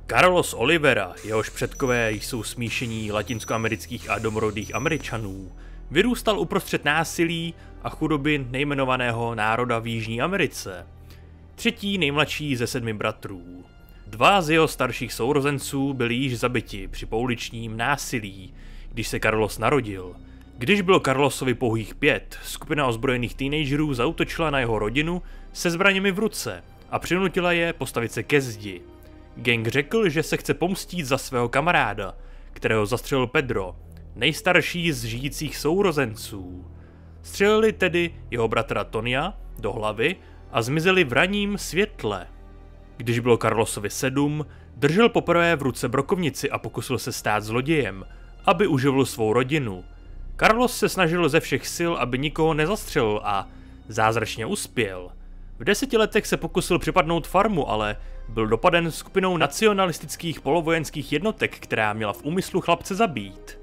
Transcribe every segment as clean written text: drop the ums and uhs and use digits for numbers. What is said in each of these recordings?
Carlos Oliveira, jehož předkové jsou smíšení latinskoamerických a domorodých Američanů, vyrůstal uprostřed násilí a chudoby nejmenovaného národa v Jižní Americe. Třetí nejmladší ze 7 bratrů. 2 z jeho starších sourozenců byli již zabiti při pouličním násilí, když se Carlos narodil. Když bylo Carlosovi pouhých 5, skupina ozbrojených teenagerů zaútočila na jeho rodinu se zbraněmi v ruce a přinutila je postavit se ke zdi. Gang řekl, že se chce pomstít za svého kamaráda, kterého zastřelil Pedro, nejstarší z žijících sourozenců. Střelili tedy jeho bratra Tonya do hlavy a zmizeli v ranním světle. Když bylo Carlosovi 7, držel poprvé v ruce brokovnici a pokusil se stát zlodějem, aby uživil svou rodinu. Carlos se snažil ze všech sil, aby nikoho nezastřelil a zázračně uspěl. V 10 letech se pokusil připadnout farmu, ale byl dopaden skupinou nacionalistických polovojenských jednotek, která měla v úmyslu chlapce zabít.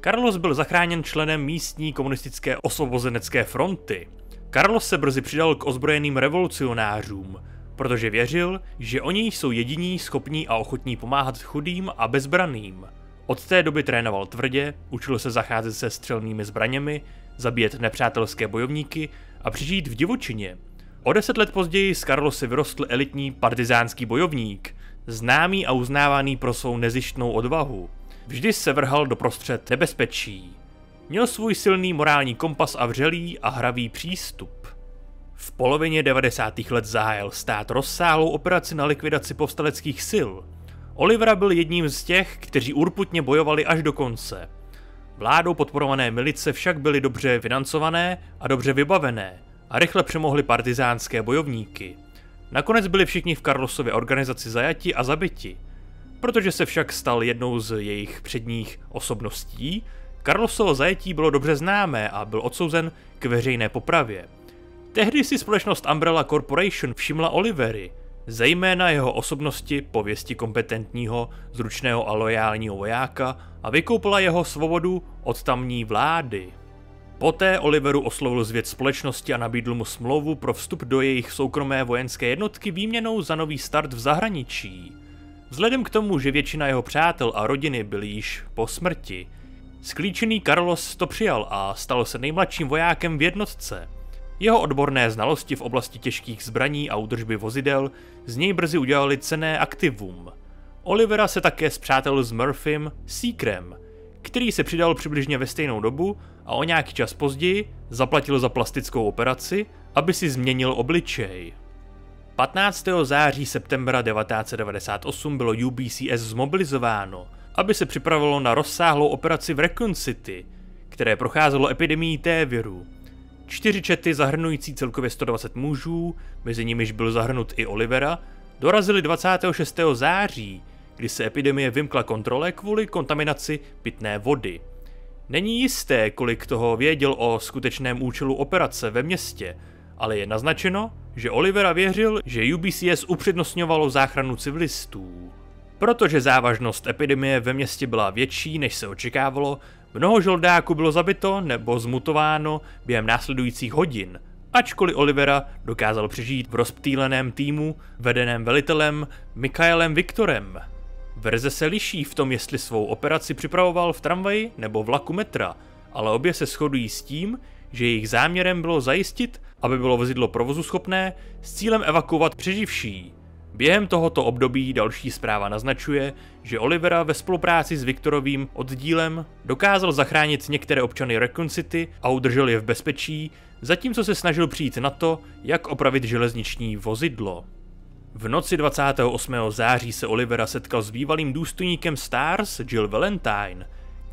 Carlos byl zachráněn členem místní komunistické osvobozenecké fronty. Carlos se brzy přidal k ozbrojeným revolucionářům, protože věřil, že oni jsou jediní schopní a ochotní pomáhat chudým a bezbranným. Od té doby trénoval tvrdě, učil se zacházet se střelnými zbraněmi, zabíjet nepřátelské bojovníky a přežít v divočině. O 10 let později z Carlose vyrostl elitní partizánský bojovník, známý a uznávaný pro svou nezištnou odvahu. Vždy se vrhal do prostřed nebezpečí. Měl svůj silný morální kompas a vřelý a hravý přístup. V polovině 90. let zahájil stát rozsáhlou operaci na likvidaci povstaleckých sil. Oliveira byl jedním z těch, kteří urputně bojovali až do konce. Vládou podporované milice však byly dobře financované a dobře vybavené a rychle přemohly partizánské bojovníky. Nakonec byli všichni v Carlosově organizaci zajati a zabiti. Protože se však stal jednou z jejich předních osobností, Carlosovo zajetí bylo dobře známé a byl odsouzen k veřejné popravě. Tehdy si společnost Umbrella Corporation všimla Oliveiry, zejména jeho osobnosti, pověsti kompetentního, zručného a loajálního vojáka a vykoupila jeho svobodu od tamní vlády. Poté Oliveiru oslovil zvěd společnosti a nabídl mu smlouvu pro vstup do jejich soukromé vojenské jednotky výměnou za nový start v zahraničí. Vzhledem k tomu, že většina jeho přátel a rodiny byli již po smrti, sklíčený Carlos to přijal a stal se nejmladším vojákem v jednotce. Jeho odborné znalosti v oblasti těžkých zbraní a údržby vozidel z něj brzy udělali cenné aktivum. Oliveira se také spřátelil s Murphym Seekerem, který se přidal přibližně ve stejnou dobu a o nějaký čas později zaplatil za plastickou operaci, aby si změnil obličej. 15. září septembra 1998 bylo UBCS zmobilizováno, aby se připravilo na rozsáhlou operaci v Raccoon City, které procházelo epidemií T-viru. 4 čety zahrnující celkově 120 mužů, mezi nimiž byl zahrnut i Oliveira, dorazili 26. září, kdy se epidemie vymkla kontrole kvůli kontaminaci pitné vody. Není jisté, kolik toho věděl o skutečném účelu operace ve městě, ale je naznačeno, že Oliveira věřil, že UBCS upřednostňovalo záchranu civilistů. Protože závažnost epidemie ve městě byla větší, než se očekávalo, mnoho žoldáků bylo zabito nebo zmutováno během následujících hodin, ačkoliv Oliveira dokázal přežít v rozptýleném týmu vedeném velitelem Michaelem Victorem. Verze se liší v tom, jestli svou operaci připravoval v tramvaji nebo vlaku metra, ale obě se shodují s tím, že jejich záměrem bylo zajistit, aby bylo vozidlo provozuschopné s cílem evakuovat přeživší. Během tohoto období další zpráva naznačuje, že Oliveira ve spolupráci s Victorovým oddílem dokázal zachránit některé občany Raccoon City a udržel je v bezpečí, zatímco se snažil přijít na to, jak opravit železniční vozidlo. V noci 28. září se Oliveira setkal s bývalým důstojníkem Stars Jill Valentine,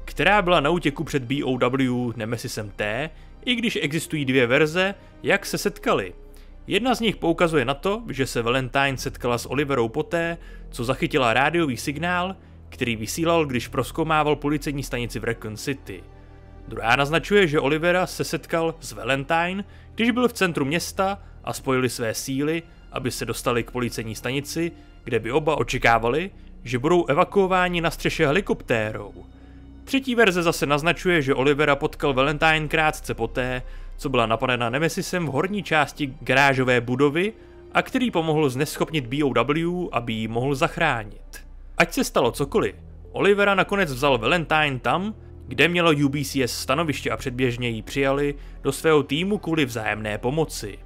která byla na útěku před BOW Nemesisem T, i když existují 2 verze, jak se setkali. Jedna z nich poukazuje na to, že se Valentine setkala s Oliveirou poté, co zachytila rádiový signál, který vysílal, když prozkoumával policejní stanici v Raccoon City. Druhá naznačuje, že Oliveira se setkal s Valentine, když byl v centru města a spojili své síly, aby se dostali k policejní stanici, kde by oba očekávali, že budou evakuováni na střeše helikoptérou. Třetí verze zase naznačuje, že Oliveira potkal Valentine krátce poté, co byla napadena Nemesisem v horní části garážové budovy a který pomohl zneschopnit BOW, aby ji mohl zachránit. Ať se stalo cokoliv, Olivera nakonec vzal Valentine tam, kde mělo UBCS stanoviště a předběžně ji přijali do svého týmu kvůli vzájemné pomoci.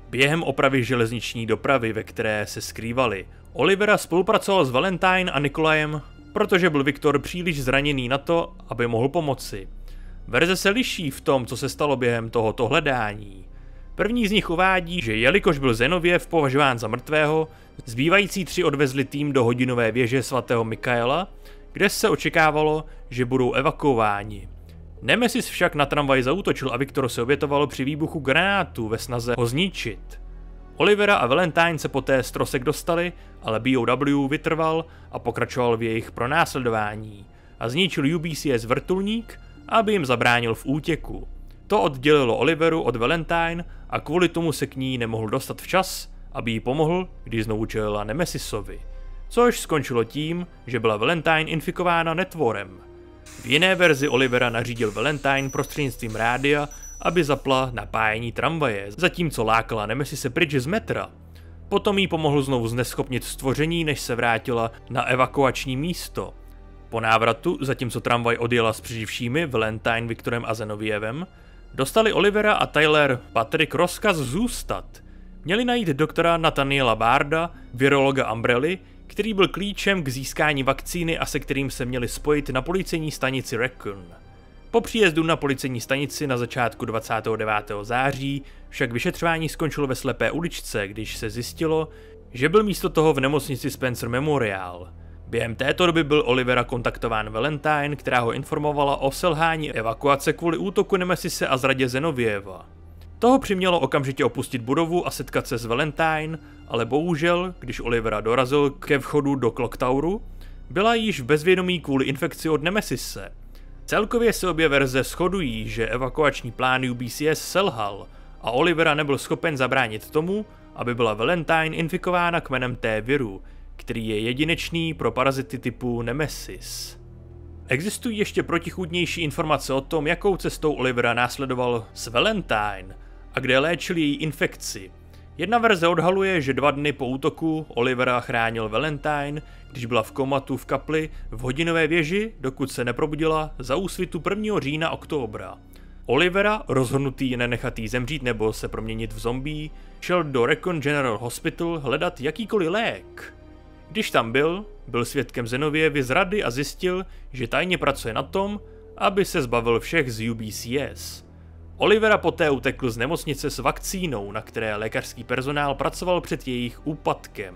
Během opravy železniční dopravy, ve které se skrývali, Olivera spolupracoval s Valentine a Nikolajem, protože byl Viktor příliš zraněný na to, aby mohl pomoci. Verze se liší v tom, co se stalo během tohoto hledání. První z nich uvádí, že jelikož byl Zenověv považován za mrtvého, zbývající 3 odvezli tým do hodinové věže svatého Mikaela, kde se očekávalo, že budou evakuováni. Nemesis však na tramvaj zaútočil a Viktor se obětoval při výbuchu granátu ve snaze ho zničit. Olivera a Valentine se poté z trosek dostali, ale BOW vytrval a pokračoval v jejich pronásledování a zničil UBCS vrtulník, aby jim zabránil v útěku. To oddělilo Oliveru od Valentine a kvůli tomu se k ní nemohl dostat včas, aby jí pomohl, když znovu čelila Nemesisovi. Což skončilo tím, že byla Valentine infikována netvorem. V jiné verzi Olivera nařídil Valentine prostřednictvím rádia, aby zapla napájení tramvaje, zatímco lákala Nemesise pryč z metra. Potom jí pomohl znovu zneschopnit stvoření, než se vrátila na evakuační místo. Po návratu, zatímco tramvaj odjela s přeživšími Valentine, Viktorem a Zenovievem, dostali Olivera a Tyler Patrick rozkaz zůstat. Měli najít doktora Nathaniela Barda, virologa Umbrelly, který byl klíčem k získání vakcíny a se kterým se měli spojit na policejní stanici Raccoon. Po příjezdu na policejní stanici na začátku 29. září však vyšetřování skončilo ve slepé uličce, když se zjistilo, že byl místo toho v nemocnici Spencer Memorial. Během této doby byl Olivera kontaktován Valentine, která ho informovala o selhání evakuace kvůli útoku Nemesise a zradě Zenovieva. Toho přimělo okamžitě opustit budovu a setkat se s Valentine, ale bohužel, když Olivera dorazil ke vchodu do Clock Toweru, byla již v bezvědomí kvůli infekci od Nemesise. Celkově se obě verze shodují, že evakuační plán UBCS selhal a Olivera nebyl schopen zabránit tomu, aby byla Valentine infikována kmenem T-viru, který je jedinečný pro parazity typu Nemesis. Existují ještě protichůdnější informace o tom, jakou cestou Olivera následoval s Valentine a kde léčil její infekci. Jedna verze odhaluje, že 2 dny po útoku Olivera chránil Valentine, když byla v komatu v kapli v hodinové věži, dokud se neprobudila za úsvitu 1. října-októbra. Olivera, rozhodnutý nenechat jí zemřít nebo se proměnit v zombie, šel do Raccoon General Hospital hledat jakýkoliv lék. Když tam byl svědkem Zenovievy zrady a zjistil, že tajně pracuje na tom, aby se zbavil všech z UBCS. Olivera poté utekl z nemocnice s vakcínou, na které lékařský personál pracoval před jejich úpadkem,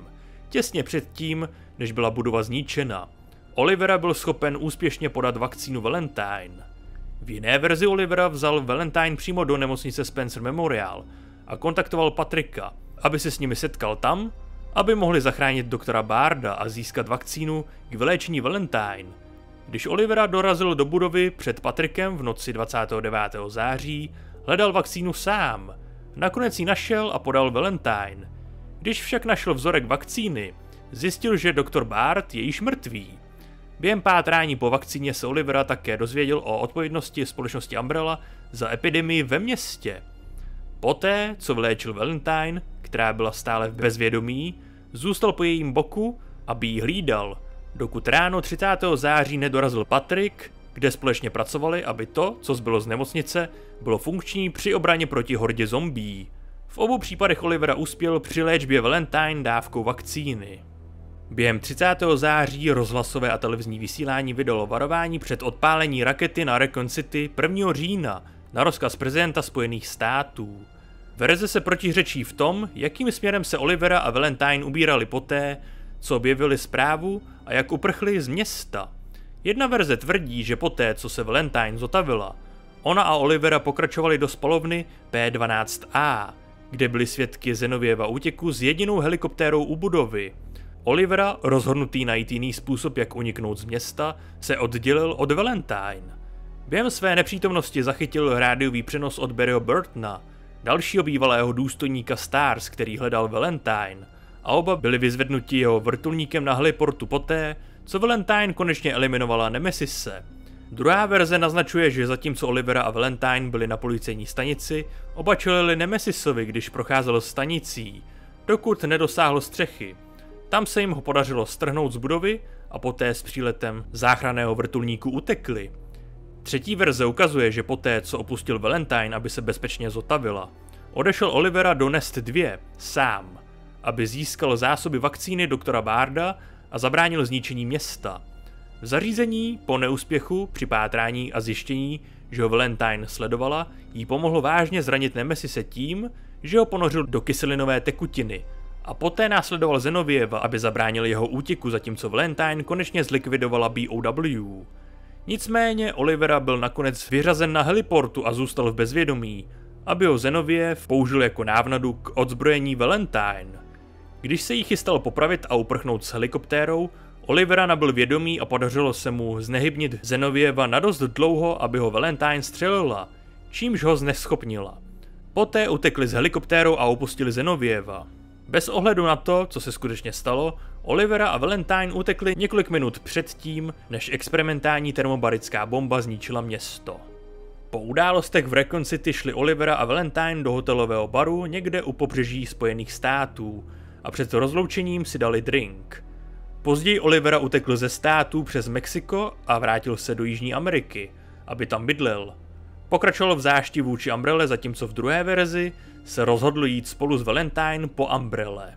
těsně předtím, než byla budova zničena. Olivera byl schopen úspěšně podat vakcínu Valentine. V jiné verzi Olivera vzal Valentine přímo do nemocnice Spencer Memorial a kontaktoval Patricka, aby se s nimi setkal tam, aby mohli zachránit doktora Barda a získat vakcínu k vyléčení Valentine. Když Olivera dorazil do budovy před Patrickem v noci 29. září, hledal vakcínu sám. Nakonec ji našel a podal Valentine. Když však našel vzorek vakcíny, zjistil, že doktor Bard je již mrtvý. Během pátrání po vakcíně se Olivera také dozvěděl o odpovědnosti společnosti Umbrella za epidemii ve městě. Poté, co vyléčil Valentine, která byla stále v bezvědomí, zůstal po jejím boku, aby ji hlídal, dokud ráno 30. září nedorazil Patrick, kde společně pracovali, aby to, co zbylo z nemocnice, bylo funkční při obraně proti hordě zombí. V obou případech Olivera uspěl při léčbě Valentine dávkou vakcíny. Během 30. září rozhlasové a televizní vysílání vydalo varování před odpálení rakety na Raccoon City 1. října na rozkaz prezidenta Spojených států. Verze se protiřečí v tom, jakým směrem se Olivera a Valentine ubírali poté, co objevili zprávu a jak uprchli z města. Jedna verze tvrdí, že poté, co se Valentine zotavila, ona a Olivera pokračovali do spalovny P12A, kde byli svědky Zenovieva útěku s jedinou helikoptérou u budovy. Olivera, rozhodnutý najít jiný způsob, jak uniknout z města, se oddělil od Valentine. Během své nepřítomnosti zachytil rádiový přenos od Barryho Burtona, dalšího bývalého důstojníka Stars, který hledal Valentine, a oba byli vyzvednuti jeho vrtulníkem na heliportu poté, co Valentine konečně eliminovala Nemesise. Druhá verze naznačuje, že zatímco Olivera a Valentine byli na policejní stanici, oba čelili Nemesisovi, když procházel stanicí, dokud nedosáhl střechy. Tam se jim ho podařilo strhnout z budovy a poté s příletem záchranného vrtulníku utekli. Třetí verze ukazuje, že poté, co opustil Valentine, aby se bezpečně zotavila, odešel Olivera do Nest 2 sám, aby získal zásoby vakcíny doktora Barda a zabránil zničení města. V zařízení po neúspěchu při pátrání a zjištění, že ho Valentine sledovala, jí pomohlo vážně zranit Nemesise tím, že ho ponořil do kyselinové tekutiny a poté následoval Zenovieva, aby zabránil jeho útěku, zatímco Valentine konečně zlikvidovala BOW. Nicméně Olivera byl nakonec vyřazen na heliportu a zůstal v bezvědomí, aby ho Zenoviev použil jako návnadu k odzbrojení Valentine. Když se jí chystal popravit a uprchnout s helikoptérou, Olivera nabyl vědomí a podařilo se mu znehybnit Zenovieva na dost dlouho, aby ho Valentine střelila, čímž ho zneschopnila. Poté utekli s helikoptérou a opustili Zenovieva. Bez ohledu na to, co se skutečně stalo, Olivera a Valentine utekli několik minut předtím, než experimentální termobarická bomba zničila město. Po událostech v Recon City šli Olivera a Valentine do hotelového baru někde u pobřeží Spojených států a před rozloučením si dali drink. Později Olivera utekl ze států přes Mexiko a vrátil se do Jižní Ameriky, aby tam bydlel. Pokračoval v zášti vůči Umbrelle, zatímco v druhé verzi se rozhodl jít spolu s Valentine po Umbrelle.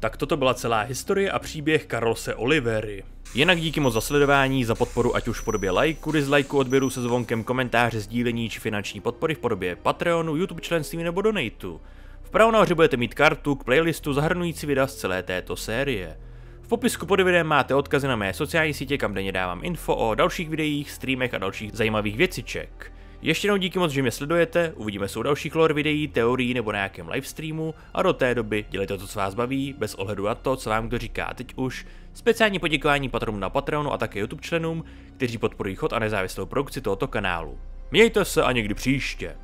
Tak toto byla celá historie a příběh Carlose Olivery. Jinak díky moc za sledování, za podporu ať už v podobě lajku, dislajku, odběru se zvonkem, komentáře, sdílení či finanční podpory v podobě Patreonu, YouTube členství nebo donatu. Vpravo nahoře budete mít kartu k playlistu zahrnující videa z celé této série. V popisku pod videem máte odkazy na mé sociální sítě, kam denně dávám info o dalších videích, streamech a dalších zajímavých věciček. Ještě jednou díky moc, že mě sledujete, uvidíme se u dalších lore videí, teorií nebo na nějakém livestreamu a do té doby dělejte to, co vás baví, bez ohledu na to, co vám kdo říká teď už. Speciální poděkování patronům na Patreonu a také YouTube členům, kteří podporují chod a nezávislou produkci tohoto kanálu. Mějte se a někdy příště.